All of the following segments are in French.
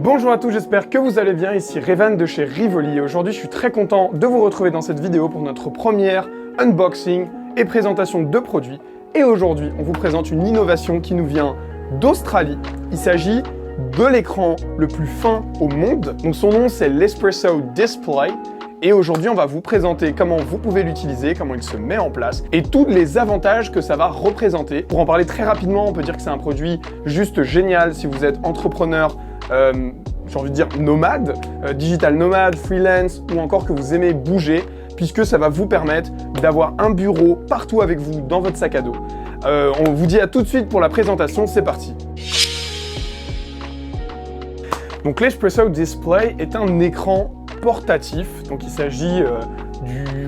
Bonjour à tous, j'espère que vous allez bien, ici Revan de chez Rivoli et aujourd'hui je suis très content de vous retrouver dans cette vidéo pour notre première unboxing et présentation de produits. Et aujourd'hui on vous présente une innovation qui nous vient d'Australie. Il s'agit de l'écran le plus fin au monde, donc son nom c'est l'Espresso Display. Et aujourd'hui, on va vous présenter comment vous pouvez l'utiliser, comment il se met en place et tous les avantages que ça va représenter. Pour en parler très rapidement, on peut dire que c'est un produit juste génial si vous êtes entrepreneur, j'ai envie de dire nomade, digital nomade, freelance ou encore que vous aimez bouger, puisque ça va vous permettre d'avoir un bureau partout avec vous dans votre sac à dos. On vous dit à tout de suite pour la présentation, c'est parti. Donc l'Espresso Display est un écran portatif, donc il s'agit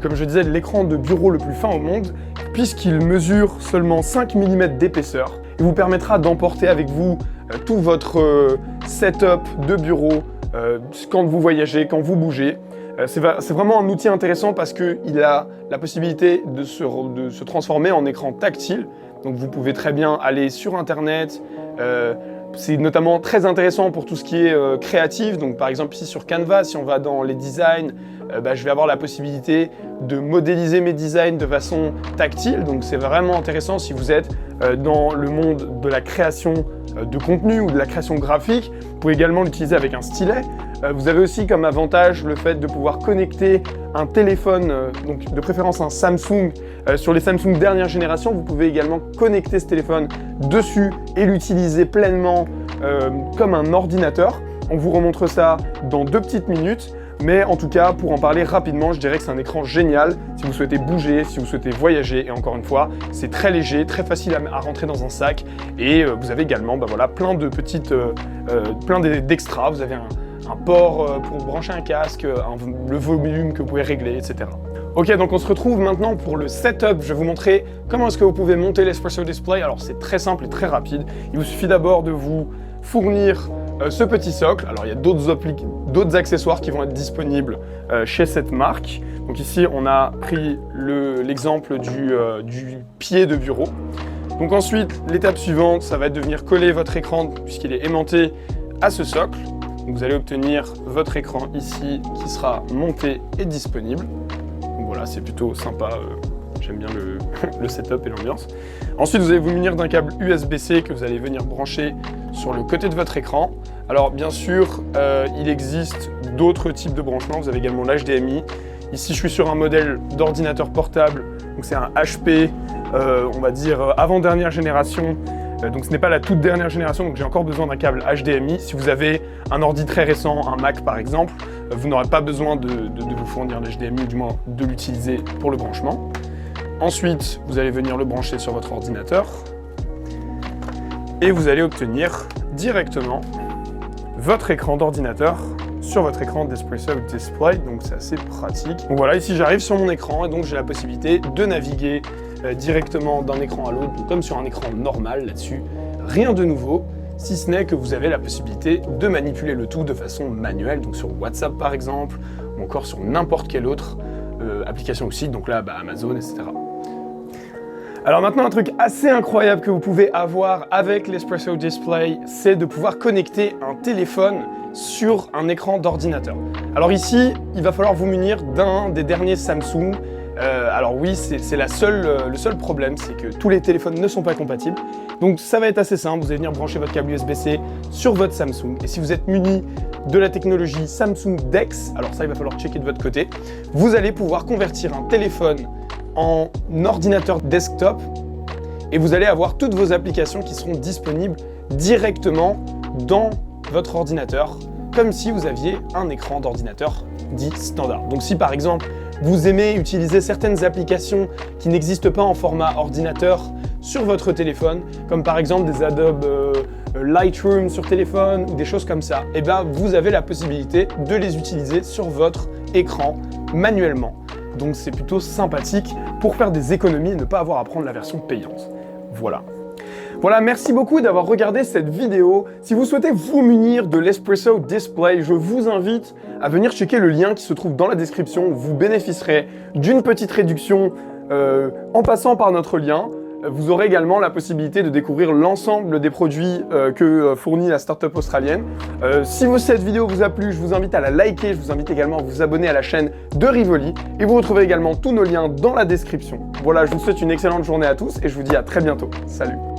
comme je disais, de l'écran de bureau le plus fin au monde, puisqu'il mesure seulement 5 mm d'épaisseur et vous permettra d'emporter avec vous tout votre setup de bureau quand vous voyagez, quand vous bougez. C'est vraiment un outil intéressant parce qu'il a la possibilité de se transformer en écran tactile, donc vous pouvez très bien aller sur internet. C'est notamment très intéressant pour tout ce qui est créatif, donc par exemple ici sur Canva, si on va dans les designs, je vais avoir la possibilité de modéliser mes designs de façon tactile, donc c'est vraiment intéressant si vous êtes dans le monde de la création de contenu ou de la création graphique. Vous pouvez également l'utiliser avec un stylet. Vous avez aussi comme avantage le fait de pouvoir connecter un téléphone, donc de préférence un Samsung. Sur les Samsung dernière génération, vous pouvez également connecter ce téléphone dessus et l'utiliser pleinement comme un ordinateur. On vous remontre ça dans 2 petites minutes. Mais en tout cas, pour en parler rapidement, je dirais que c'est un écran génial si vous souhaitez bouger, si vous souhaitez voyager. Et encore une fois, c'est très léger, très facile à rentrer dans un sac. Et vous avez également plein de petites, plein d'extras. Vous avez un port pour brancher un casque, le volume que vous pouvez régler, etc. Ok, donc on se retrouve maintenant pour le setup. Je vais vous montrer comment est-ce que vous pouvez monter l'Espresso Display. Alors c'est très simple et très rapide. Il vous suffit d'abord de vous fournir ce petit socle. Alors il y a d'autres accessoires qui vont être disponibles chez cette marque. Donc ici on a pris l'exemple du pied de bureau. Donc ensuite l'étape suivante, ça va être de venir coller votre écran puisqu'il est aimanté à ce socle. Donc vous allez obtenir votre écran ici qui sera monté et disponible. Donc voilà, c'est plutôt sympa. J'aime bien le setup et l'ambiance. Ensuite, vous allez vous munir d'un câble USB-C que vous allez venir brancher sur le côté de votre écran. Alors bien sûr, il existe d'autres types de branchements. Vous avez également l'HDMI. Ici, je suis sur un modèle d'ordinateur portable. Donc c'est un HP, on va dire avant-dernière génération. Donc ce n'est pas la toute dernière génération, donc j'ai encore besoin d'un câble HDMI. Si vous avez un ordi très récent, un Mac par exemple, vous n'aurez pas besoin de vous fournir l'HDMI, ou du moins de l'utiliser pour le branchement. Ensuite, vous allez venir le brancher sur votre ordinateur et vous allez obtenir directement votre écran d'ordinateur sur votre écran d'Espresso Display, donc c'est assez pratique. Donc voilà, ici j'arrive sur mon écran et donc j'ai la possibilité de naviguer directement d'un écran à l'autre, comme sur un écran normal là-dessus. Rien de nouveau, si ce n'est que vous avez la possibilité de manipuler le tout de façon manuelle, donc sur WhatsApp par exemple, ou encore sur n'importe quelle autre application aussi, donc là Amazon, etc. Alors maintenant, un truc assez incroyable que vous pouvez avoir avec l'Espresso Display, c'est de pouvoir connecter un téléphone sur un écran d'ordinateur. Alors ici, il va falloir vous munir d'un des derniers Samsung. Alors oui, c'est le seul problème, c'est que tous les téléphones ne sont pas compatibles. Donc ça va être assez simple, vous allez venir brancher votre câble USB-C sur votre Samsung. Et si vous êtes muni de la technologie Samsung DeX, alors ça il va falloir checker de votre côté, vous allez pouvoir convertir un téléphone en ordinateur desktop et vous allez avoir toutes vos applications qui seront disponibles directement dans votre ordinateur, comme si vous aviez un écran d'ordinateur dit standard. Donc si par exemple vous aimez utiliser certaines applications qui n'existent pas en format ordinateur sur votre téléphone, comme par exemple des Adobe Lightroom sur téléphone ou des choses comme ça, et vous avez la possibilité de les utiliser sur votre écran manuellement. Donc c'est plutôt sympathique pour faire des économies et ne pas avoir à prendre la version payante. Voilà. Voilà, merci beaucoup d'avoir regardé cette vidéo. Si vous souhaitez vous munir de l'Espresso Display, je vous invite à venir checker le lien qui se trouve dans la description. Vous bénéficierez d'une petite réduction en passant par notre lien. vous aurez également la possibilité de découvrir l'ensemble des produits que fournit la startup australienne. Si cette vidéo vous a plu, je vous invite à la liker, je vous invite également à vous abonner à la chaîne de Rivoli et vous retrouverez également tous nos liens dans la description. Voilà, je vous souhaite une excellente journée à tous et je vous dis à très bientôt. Salut!